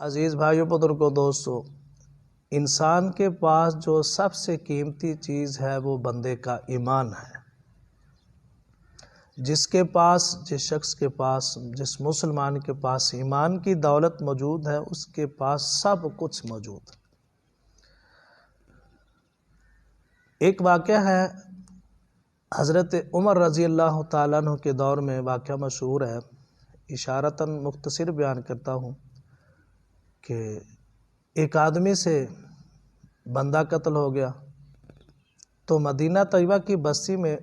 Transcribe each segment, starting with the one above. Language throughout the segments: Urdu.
عزیز بھائیوں بزرگوں دوستو، انسان کے پاس جو سب سے قیمتی چیز ہے وہ بندے کا ایمان ہے۔ جس شخص کے پاس جس مسلمان کے پاس ایمان کی دولت موجود ہے اس کے پاس سب کچھ موجود ہے۔ ایک واقعہ ہے حضرت عمر رضی اللہ تعالیٰ عنہ کے دور میں، واقعہ مشہور ہے، اشارتاً مختصر بیان کرتا ہوں کہ ایک آدمی سے بندہ قتل ہو گیا تو مدینہ طیبہ کی بستی میں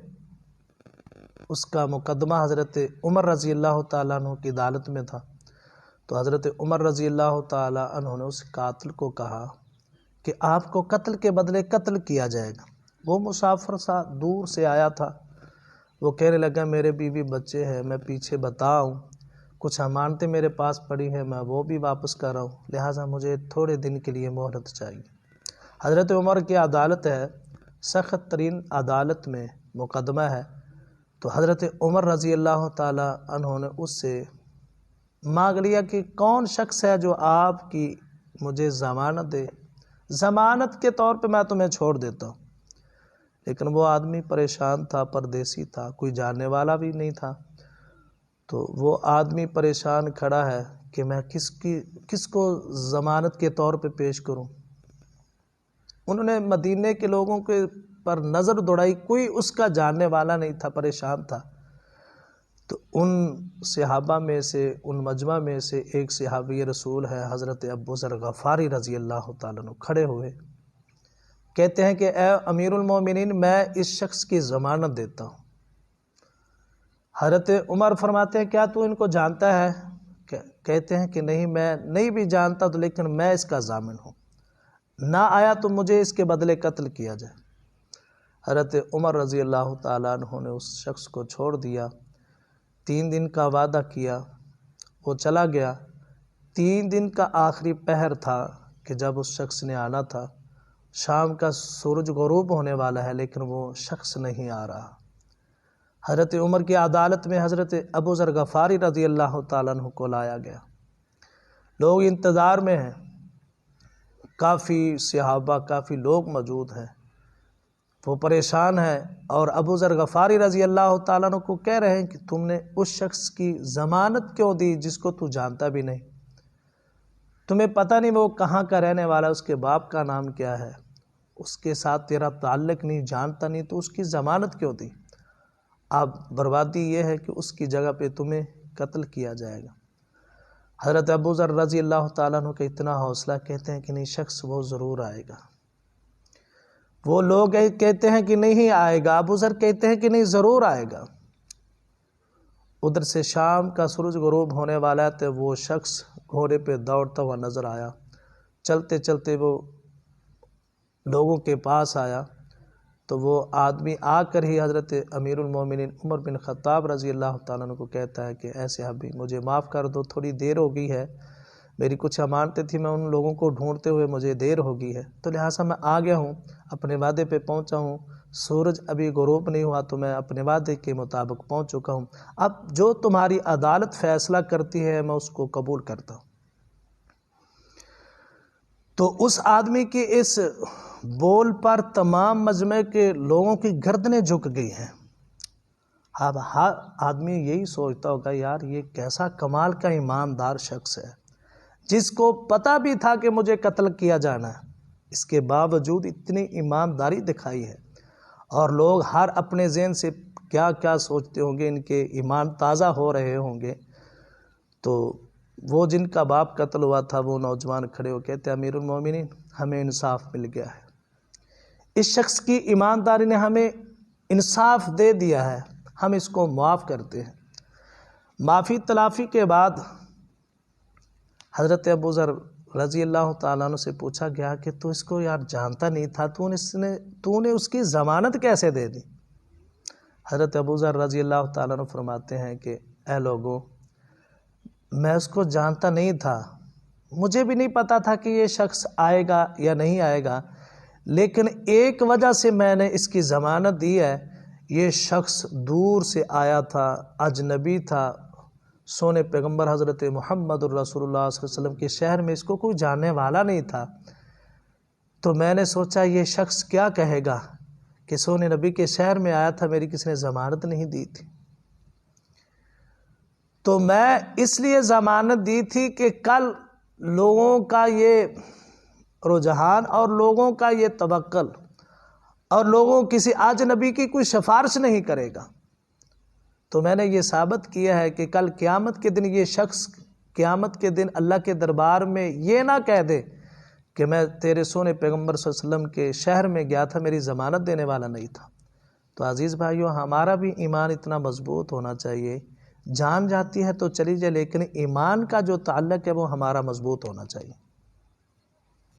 اس کا مقدمہ حضرت عمر رضی اللہ تعالیٰ عنہ کی عدالت میں تھا۔ تو حضرت عمر رضی اللہ تعالیٰ عنہ نے اس قاتل کو کہا کہ آپ کو قتل کے بدلے قتل کیا جائے گا۔ وہ مسافر سا دور سے آیا تھا، وہ کہنے لگا میرے بیوی بچے ہیں، میں پیچھے بتاؤں، کچھ امانتیں میرے پاس پڑی ہیں، میں وہ بھی واپس کر رہا ہوں، لہٰذا مجھے تھوڑے دن کے لیے مہلت چاہیے۔ حضرت عمر کی عدالت ہے، سخت ترین عدالت میں مقدمہ ہے، تو حضرت عمر رضی اللہ تعالی عنہ نے اس سے مانگ لیا کہ کون شخص ہے جو آپ کی مجھے ضمانت دے، ضمانت کے طور پہ میں تمہیں چھوڑ دیتا ہوں۔ لیکن وہ آدمی پریشان تھا، پردیسی تھا، کوئی جاننے والا بھی نہیں تھا، تو وہ آدمی پریشان کھڑا ہے کہ میں کس کو ضمانت کے طور پہ پیش کروں۔ انہوں نے مدینے کے لوگوں کے پر نظر دوڑائی، کوئی اس کا جاننے والا نہیں تھا، پریشان تھا۔ تو ان صحابہ میں سے، ان مجمع میں سے ایک صحابی رسول ہے حضرت ابو ذر غفاری رضی اللہ تعالیٰ عنہ، کھڑے ہوئے کہتے ہیں کہ اے امیر المومنین، میں اس شخص کی ضمانت دیتا ہوں۔ حضرت عمر فرماتے ہیں کیا تو ان کو جانتا ہے؟ کہتے ہیں کہ نہیں، میں نہیں بھی جانتا تو لیکن میں اس کا ضامن ہوں، نہ آیا تو مجھے اس کے بدلے قتل کیا جائے۔ حضرت عمر رضی اللہ تعالیٰ عنہ نے اس شخص کو چھوڑ دیا، 3 دن کا وعدہ کیا، وہ چلا گیا۔ 3 دن کا آخری پہر تھا کہ جب اس شخص نے آنا تھا، شام کا سورج غروب ہونے والا ہے لیکن وہ شخص نہیں آ رہا۔ حضرت عمر کی عدالت میں حضرت ابو ذر غفاری رضی اللہ تعالیٰ عنہ کو لایا گیا، لوگ انتظار میں ہیں، کافی صحابہ، کافی لوگ موجود ہیں، وہ پریشان ہیں، اور ابو ذر غفاری رضی اللہ تعالیٰ عنہ کو کہہ رہے ہیں کہ تم نے اس شخص کی ضمانت کیوں دی جس کو تو جانتا بھی نہیں، تمہیں پتہ نہیں وہ کہاں کا رہنے والا، اس کے باپ کا نام کیا ہے، اس کے ساتھ تیرا تعلق نہیں، جانتا نہیں، تو اس کی ضمانت کیوں دی؟ اب بربادی یہ ہے کہ اس کی جگہ پہ تمہیں قتل کیا جائے گا۔ حضرت ابو ذر رضی اللہ تعالیٰ عنہ کا اتنا حوصلہ، کہتے ہیں کہ نہیں، شخص وہ ضرور آئے گا۔ وہ لوگ کہتے ہیں کہ نہیں آئے گا، ابو ذر کہتے ہیں کہ نہیں، ضرور آئے گا۔ ادھر سے شام کا سورج غروب ہونے والا ہے تو وہ شخص گھوڑے پہ دوڑتا ہوا نظر آیا، چلتے چلتے وہ لوگوں کے پاس آیا، تو وہ آدمی آ کر ہی حضرت امیر المومنین عمر بن خطاب رضی اللہ تعالیٰ عنہ کو کہتا ہے کہ اے صحابی، مجھے معاف کر دو، تھوڑی دیر ہو گئی ہے، میری کچھ امانتیں تھیں، میں ان لوگوں کو ڈھونڈتے ہوئے مجھے دیر ہو گئی ہے، تو لہٰذا میں آ گیا ہوں، اپنے وعدے پہ پہنچا ہوں، سورج ابھی غروب نہیں ہوا تو میں اپنے وعدے کے مطابق پہنچ چکا ہوں، اب جو تمہاری عدالت فیصلہ کرتی ہے میں اس کو قبول کرتا ہوں۔ تو اس آدمی کی اس بول پر تمام مجمع کے لوگوں کی گردنیں جھک گئی ہیں۔ اب ہر آدمی یہی سوچتا ہوگا یار یہ کیسا کمال کا ایماندار شخص ہے جس کو پتہ بھی تھا کہ مجھے قتل کیا جانا ہے، اس کے باوجود اتنی ایمانداری دکھائی ہے، اور لوگ ہر اپنے ذہن سے کیا کیا سوچتے ہوں گے، ان کے ایمان تازہ ہو رہے ہوں گے۔ تو وہ جن کا باپ قتل ہوا تھا وہ نوجوان کھڑے ہو کہتے ہیں امیر المومنین، ہمیں انصاف مل گیا ہے، اس شخص کی ایمانداری نے ہمیں انصاف دے دیا ہے، ہم اس کو معاف کرتے ہیں۔ معافی تلافی کے بعد حضرت ابو ذر رضی اللہ تعالیٰ عنہ سے پوچھا گیا کہ تو اس کو یار جانتا نہیں تھا، تو نے اس کی ضمانت کیسے دے دی؟ حضرت ابو ذر رضی اللہ تعالیٰ عنہ فرماتے ہیں کہ اے لوگوں، میں اس کو جانتا نہیں تھا، مجھے بھی نہیں پتا تھا کہ یہ شخص آئے گا یا نہیں آئے گا، لیکن ایک وجہ سے میں نے اس کی ضمانت دی ہے، یہ شخص دور سے آیا تھا، اجنبی تھا، سونے پیغمبر حضرت محمد الرسول اللہ صلی اللہ علیہ وسلم کے شہر میں اس کو کوئی جاننے والا نہیں تھا، تو میں نے سوچا یہ شخص کیا کہے گا کہ سونے نبی کے شہر میں آیا تھا، میری کسی نے ضمانت نہیں دی تھی۔ تو میں اس لیے ضمانت دی تھی کہ کل لوگوں کا یہ رجحان اور لوگوں کا یہ توکل اور لوگوں کسی اجنبی کی کوئی سفارش نہیں کرے گا، تو میں نے یہ ثابت کیا ہے کہ کل قیامت کے دن یہ شخص قیامت کے دن اللہ کے دربار میں یہ نہ کہہ دے کہ میں تیرے سونے پیغمبر صلی اللہ علیہ وسلم کے شہر میں گیا تھا، میری ضمانت دینے والا نہیں تھا۔ تو عزیز بھائیو، ہمارا بھی ایمان اتنا مضبوط ہونا چاہیے، جان جاتی ہے تو چلی جائے، لیکن ایمان کا جو تعلق ہے وہ ہمارا مضبوط ہونا چاہیے۔